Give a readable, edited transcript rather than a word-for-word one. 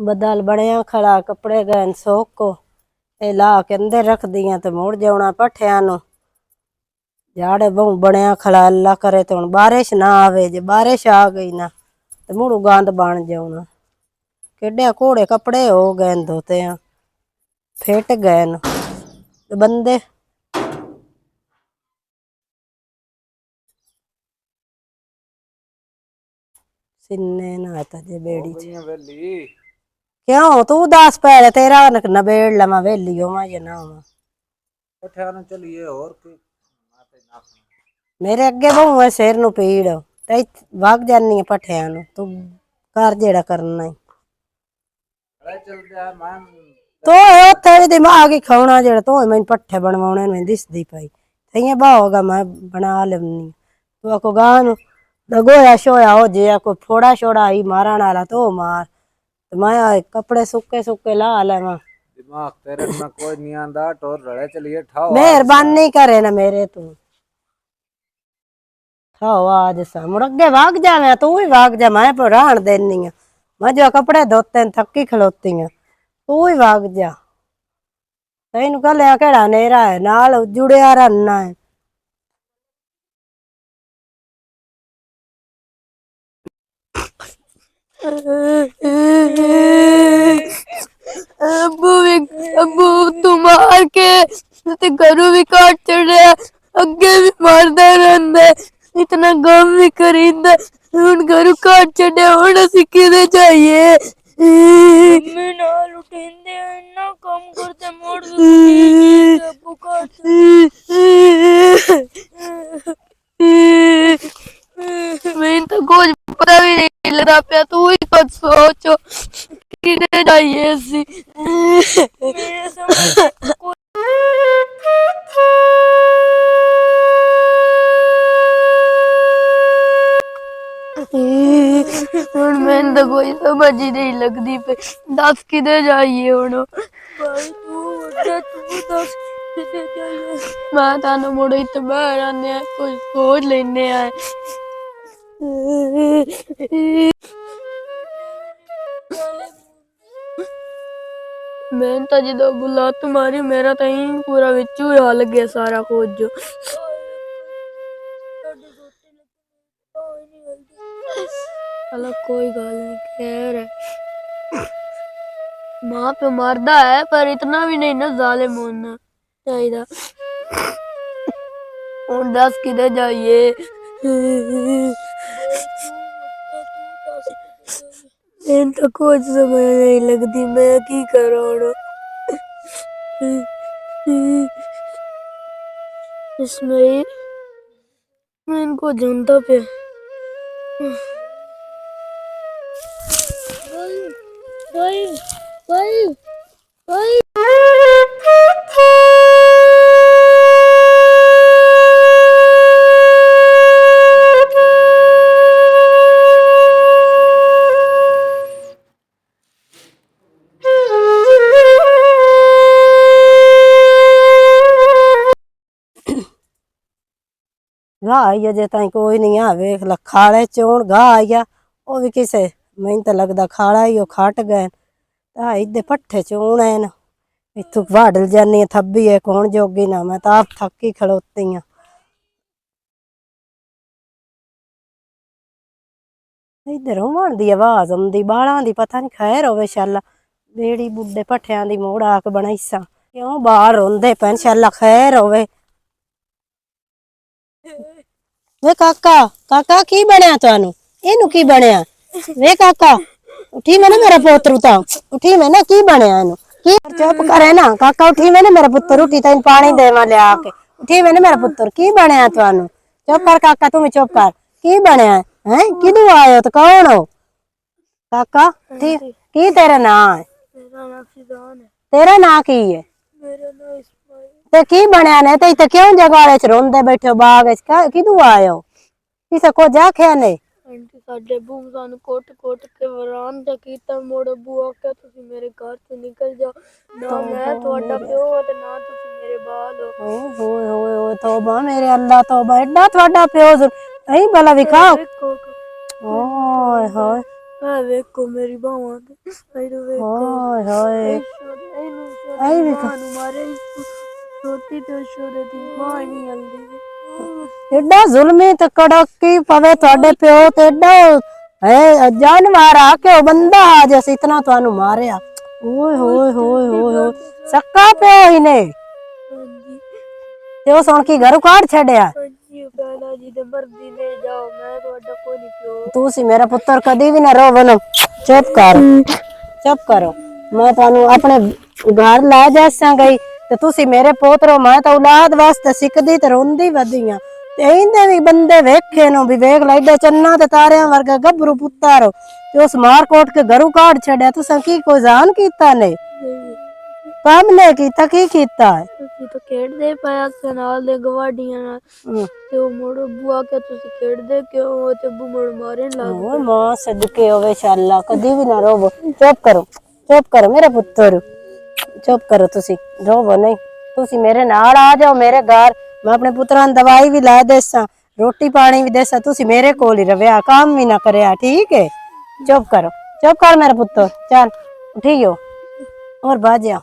बदल बनया खड़ा कपड़े गए सोख को ला के अंदर रख दिया तो मुड़ जाना पठिया नु झाड़े बहु बनया खड़ा अल्लाह करे तो बारिश ना आवे जे बारिश आ गई ना तो मुड़ गंद बन जाना केडे घोड़े कपड़े हो गए धोते हैं फिट गए न बंदे सिन्ने ना जे बेड़ी क्यों तू दस पैर तेरा नबेड़ लवा वेली होवा या ना होवा चलिए और मेरे अगे बहु है सिर नु पीड़ ते भाग जानी है पठिया नु तू कर जेड़ा करना है तो उत्थे भी दिमाग ही खाना जेड़ा तो मैं पट्ठे बनवाने में दिसदी पाई इयां बाहोगा मैं बना लेनी तो को गान गोया शोया हो जे कोई फोड़ा छोड़ा ही मारन वाला तो मार तो मैं कपड़े सुके सुके ला लेवा दिमाग तेरे में कोई नहीं आंदा टोर रड़े चलिए ठाओ मेहरबानी करे ना मेरे तू ठाओ आज सा मुड़ अगे भाग जावे तू ही भाग जा मैं पर रहन देनी है मैं जो कपड़े धोते थकी खलोती है तू ही भाग जा तेन कलिया केड़ा नेरा है नाल जुड़िया रहना है अबू तुम मार के घरों भी काट चढ़े अगे भी मारदा रहंदा इतना गम भी करींदा हुन घरों काट चढ़े हुन असी किदे जाइए मम्मी नाल उठेंदे इन्ना काम करते मोड़ के अबू काट मैं तो कुछ पता भी नहीं लगा पे तू ही कुछ सोचो किधर जाइए सी हुन मैंने तो कोई समझ ही नहीं लगती पे दस किधर जाइए हुन भाई तू दस किधर जाइए मैं तानो मुड़े इत्थे बाहर आने कुछ सोच लेने आए मैं तो जो बुला तुम्हारी मेरा तो ही पूरा विचू हाल गया सारा कुछ जो चलो कोई गल नहीं खैर है माँ पे मरदा है पर इतना भी नहीं ना जालिम होना चाहिए और 10 किधर जाइए इन तो कुछ समझ नहीं लगती मैं की करूँ इसमें मैं इनको जानता पे भाई भाई भाई गाह आई जे ताई कोई नहीं आ वेख ला खाले चोण गाह आई गया वो भी किसे मैनू तो लगता खाला ही खट गए इधे पट्ठे चोण है न इतों वाडल जानी थब्बी है कौन जोगी ना मैं तो आप थकी खड़ोती हाँ इधर होवन दी आवाज आंदी बालां दी पता नहीं खैर होवे शाला बेड़ी बुड्ढे पट्ठियां दी मोड़ आक बनाईसा क्यों बाहर रोंदे पैन शाला खैर होवे वे काका काका की बनया थानू इनू की बनया वे काका उठी मैंने मेरा पोत्र उठा उठी मैंने की बनया इनू की चुप करे ना काका उठी मैंने मेरा पुत्र उठी तैन पानी देवा ले आके उठी मैंने मेरा पुत्र की बनया थानू चुप कर काका तुम चुप कर की बनया है किदू आयो तो कौन हो काका की तेरा नाम है तेरा नाम की है ते की बनया ने ते क्यों जगाड़े च रोंदे बैठे बाग किदू आयो किसे को जाख्या ने आंटी साडे बूम सानू कोट के वरान ते कीता मोड़े बुआ के तुसी मेरे घर से निकल जाओ ना मैं ਤੁਹਾਡਾ ਪਿਓ ਤੇ ਨਾ ਤੁਸੀਂ ਮੇਰੇ ਬਾਲ ਹੋ ਹੋਏ होए होए तौबा मेरे अल्लाह तौबा एडा ਤੁਹਾਡਾ ਪਿਓ नहीं भला विखा ओए होए ਆ ਵੇਖੋ ਮੇਰੀ ਬਾਹਾਂ ਤੇ ਇਹਨੂੰ ਵੇਖੋ ਹਾਏ ਹਾਏ ਇਹਨੂੰ ਆਈ ਵੀ ਬਾਹਾਂ ਨੂੰ ਮਾਰੇ ਛੋਟੀ ਤੋਂ ਛੋਟੀ ਦੀ ਬਾਂਹ ਨਹੀਂ ਹਲਦੀ ਐਡਾ ਜ਼ੁਲਮੀ ਤੇ ਕੜਕੀ ਪਵੇ ਤੁਹਾਡੇ ਪਿਓ ਤੇ ਐਡਾ ਹੈ ਜਾਨਵਰ ਆ ਕੇ ਉਹ ਬੰਦਾ ਆ ਜਿਸ ਇਤਨਾ ਤੁਹਾਨੂੰ ਮਾਰਿਆ ਓਏ ਹੋਏ ਹੋਏ ਹੋਏ ਹੋਏ ਸੱਕਾ ਪਿਓ ਹੀ ਨੇ ਹਾਂਜੀ ਤੇ ਉਹ ਸੁਣ ਕੇ ਘਰੋਂ ਕਾਢ ਛੱਡਿਆ ਹਾਂਜੀ ਭੈਣਾ ਜੀ ਤੇ ਮਰਜ਼ੀ ਲੈ ਜਾਓ ਮੈਂ ਤੁਹਾਡਾ ਕੋਈ ਨਹੀਂ ਪਿਓ ਤੁਸੀਂ ਮੇਰਾ ਪੁੱਤਰ ਕਦੀ ਵੀ ਨਾ ਰੋਵੋ ਨਾ ਚੁੱਪ ਕਰੋ ਮੈਂ ਤੁਹਾਨੂੰ ਆਪਣੇ ਘਰ ਲੈ ਜਾਸਾਂ ਗਈ ਤੇ ਤੁਸੀਂ ਮੇਰੇ ਪੋਤਰੋ ਮੈਂ ਤਾਂ ਔਲਾਦ ਵਾਸਤੇ ਸਿੱਖਦੀ ਤੇ ਰੋਂਦੀ ਵਧੀਆਂ ਤੇ ਇਹਦੇ ਵੀ ਬੰਦੇ ਵੇਖੇ ਨੂੰ ਵੀ ਵੇਖ ਲੈ ਏਡੇ ਚੰਨਾ ਤੇ ਤਾਰਿਆਂ ਵਰਗਾ ਗੱਭਰੂ ਪੁੱਤਰ ਤੇ ਉਸ ਮਾਰ ਕੋਟ ਕੇ ਘਰੋਂ ਕਾਢ ਛੱਡਿਆ ਤੁਸੀਂ ਕੀ ਕੋਈ ਜਾਨ ਕੀਤਾ ਨੇ ਕੰਮ ਨੇ ਕੀਤਾ ਕੀ ਕੀਤਾ ਅਸੀਂ ਤਾਂ ਖੇਡਦੇ ਪਿਆ ਸੀ ਨਾਲ ਦੇ ਗਵਾਡੀਆਂ ਨਾਲ ਤੇ ਉਹ ਮੁੜ ਬੁਆ ਕੇ ਤੁਸੀਂ ਖੇਡਦੇ ਕਿਉਂ ਤੇ ਬੁਮੜ ਮਾਰਨ ਲੱਗ ਓਏ ਮਾਂ ਸਦਕੇ ਹੋਵੇ ਸ਼ਾਲਾ ਕਦੀ ਵੀ ਨਾ ਰੋਵੋ ਚੁੱਪ ਕਰੋ ਮੇਰੇ ਪੁੱਤਰ ਚੁੱਪ ਕਰੋ ਤੁਸੀਂ ਰੋਵੋ ਨਹੀਂ ਤੁਸੀਂ ਮੇਰੇ ਨਾਲ ਆ ਜਾਓ ਮੇਰੇ ਘਰ ਮੈਂ ਆਪਣੇ ਪੁੱਤਰਾਂ ਨੂੰ ਦਵਾਈ ਵੀ ਲੈ ਦੇਸਾਂ ਰੋਟੀ ਪਾਣੀ ਵੀ ਦੇਸਾਂ ਤੁਸੀਂ ਮੇਰੇ ਕੋਲ ਹੀ ਰਵਿਆ ਕੰਮ ਵੀ ਨਾ ਕਰਿਆ ਠੀਕ ਹੈ ਚੁੱਪ ਕਰ ਮੇਰਾ ਪੁੱਤਰ ਚੱਲ ਠੀਕ ਹੋ और बाजा